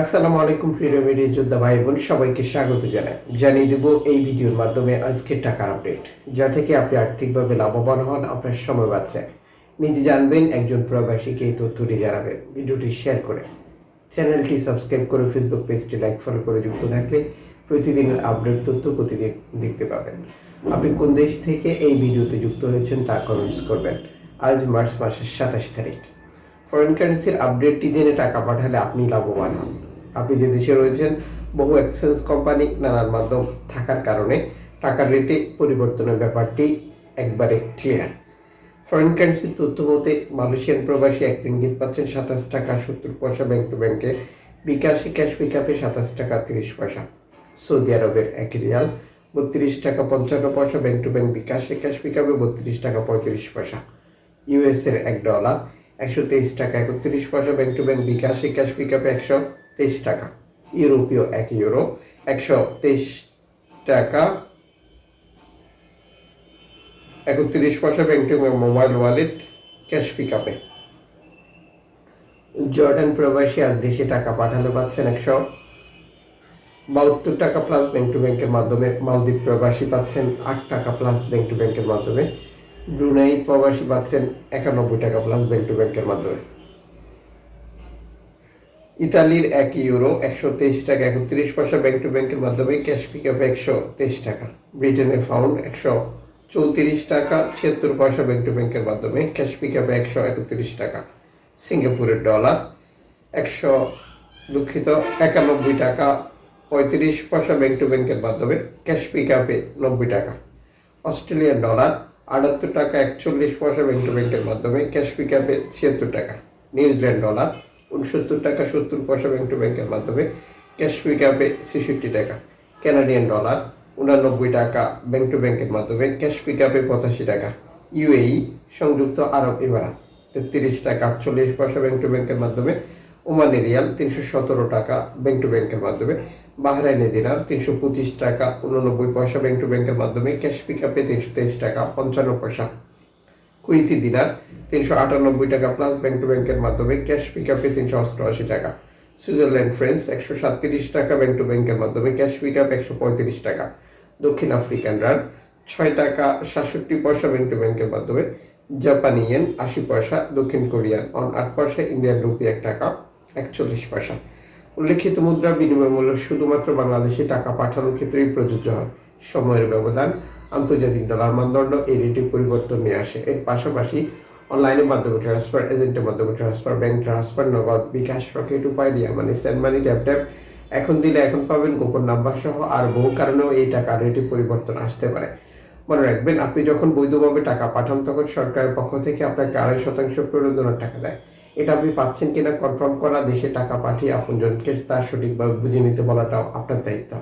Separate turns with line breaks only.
আসসালামু আলাইকুম প্রিয় ভিডিও যোদ্ধা ভাই বোন সবাইকে স্বাগত জানিয়ে দেব এই ভিডিওর মাধ্যমে আজকের টাকার আপডেট, যা থেকে আপনি আর্থিকভাবে লাভবান হন, আপনার সময় বাঁচছে। নিজে জানবেন, একজন প্রবাসীকে এই তথ্যটি জানাবেন। ভিডিওটি শেয়ার করে চ্যানেলটি সাবস্ক্রাইব করে ফেসবুক পেজটি লাইক ফলো করে যুক্ত থাকলে প্রতিদিনের আপডেট তথ্য প্রতিদিন দেখতে পাবেন। আপনি কোন দেশ থেকে এই ভিডিওতে যুক্ত হয়েছেন তা কমেন্টস করবেন। আজ মার্চ মাসের 27 তারিখ। ফরেন কারেন্সির আপডেটটি জেনে টাকা পাঠালে আপনি লাভবান হন। আপনি যে দেশে রয়েছেন, বহু এক্সচেঞ্জ কোম্পানি নানান মাধ্যম থাকার কারণে টাকার রেটে পরিবর্তনের ব্যাপারটি একবারে ক্লিয়ার। ফরেন কারেন্সির তথ্য মতে মালয়েশিয়ান প্রবাসী 1 রিঙ্গিত পাচ্ছেন 27 টাকা 70 পয়সা ব্যাংক টু ব্যাংকে, বিকাশে ক্যাশ পিকআপে 27 টাকা 30 পয়সা। সৌদি আরবের 1 রিয়াল 32 টাকা 55 পয়সা ব্যাংক টু ব্যাংক, বিকাশে ক্যাশ পিকআপে 32 টাকা 35 পয়সা। ইউএসের $1 123 টাকা 31 পয়সা ব্যাংক টু ব্যাংক, বিকাশে ক্যাশ পিকআপে 123 টাকা। ইউরোপীয় 1 ইউরো 123 টাকা 31 পয়সা bank to bank mobile wallet cash পিকআপে। জর্ডান প্রবাসী আজ দেশে টাকা পাঠালে পাচ্ছেন 172 টাকা প্লাস ব্যাংক টু ব্যাংকের মাধ্যমে। মালদ্বীপ প্রবাসী পাচ্ছেন 8 টাকা প্লাস ব্যাংক টু ব্যাংকের মাধ্যমে। ব্রুনাই প্রবাসী পাচ্ছেন 91 টাকা প্লাস ব্যাংক টু ব্যাংকের মাধ্যমে। ইতালির 1 ইউরো 123 টাকা 31 পয়সা ব্যাংক টু ব্যাংকের মাধ্যমে, ক্যাশ পিকআপে 123 টাকা। ব্রিটেনের পাউন্ড 134 টাকা 76 পয়সা ব্যাংক টু ব্যাংকের মাধ্যমে, ক্যাশ পিকআপে 131 টাকা। সিঙ্গাপুরের ডলার 91 টাকা 35 পয়সা ব্যাংক টু ব্যাংকের মাধ্যমে, ক্যাশ পিকআপে 90 টাকা। অস্ট্রেলিয়ান ডলার 78 টাকা 41 পয়সা ব্যাংক টু ব্যাংকের মাধ্যমে, ক্যাশ পিকআপে 76 টাকা। নিউজিল্যান্ড ডলার 69 টাকা 70 পয়সা ব্যাংক টু ব্যাংকের মাধ্যমে, ক্যাশ পিকআপে 66 টাকা। কানাডিয়ান ডলার 89 টাকা ব্যাংক টু ব্যাংকের মাধ্যমে, ক্যাশ পিকআপে 85 টাকা। ইউএই সংযুক্ত আরব এমিরাত 33 টাকা 48 পয়সা ব্যাংক টু ব্যাংকের মাধ্যমে, ওমানি রিয়াল 317 টাকা ব্যাংক টু ব্যাংকের মাধ্যমে, বাহরাইনি দিনার 325 টাকা 89 পয়সা ব্যাংক টু ব্যাংকের মাধ্যমে, ক্যাশ পিকআপে 323 টাকা 55 পয়সা। কুয়েতি দিনার 398 টাকা প্লাস ব্যাংক টু ব্যাংকের মাধ্যমে, ক্যাশ পিকআপে 388 টাকা। সুইজারল্যান্ড ফ্রেন্স 137 টাকা ব্যাংক টু ব্যাংকের মাধ্যমে, ক্যাশ পিকআপ 135 টাকা। দক্ষিণ আফ্রিকান রান 6 টাকা 67 পয়সা ব্যাংক টু ব্যাংকের মাধ্যমে, জাপানি ইয়েন 80 পয়সা, দক্ষিণ কোরিয়ান অন 8 পয়সা, ইন্ডিয়ান রুপি 1 টাকা 41 পয়সা। উল্লেখিত মুদ্রা বিনিময় মূল্য শুধুমাত্র বাংলাদেশে টাকা পাঠানোর ক্ষেত্রেই প্রযোজ্য হয়। সময়ের ব্যবধান, আন্তর্জাতিক ডলার মানদণ্ড এই রেটে পরিবর্তন নিয়ে আসে। এর পাশাপাশি অনলাইনের মাধ্যমে ট্রান্সফার, এজেন্টের মাধ্যমে ট্রান্সফার, ব্যাংক ট্রান্সফার, নগদ, বিকাশ, রকেট, উপায়, মানে সেন্ড মানি, ট্যাপ এখন দিলে এখন পাবেন, গোপন নাম্বার সহ আর বহু কারণেও এই টাকার রেটে পরিবর্তন আসতে পারে। মনে রাখবেন, আপনি যখন বৈধভাবে টাকা পাঠান তখন সরকারের পক্ষ থেকে আপনাকে 2.5% প্রণোদনার টাকা দেয়। এটা আপনি পাচ্ছেন কিনা কনফার্ম করা, দেশে টাকা পাঠিয়ে আপনজনকে তার সঠিকভাবে বুঝে নিতে বলাটাও আপনার দায়িত্ব।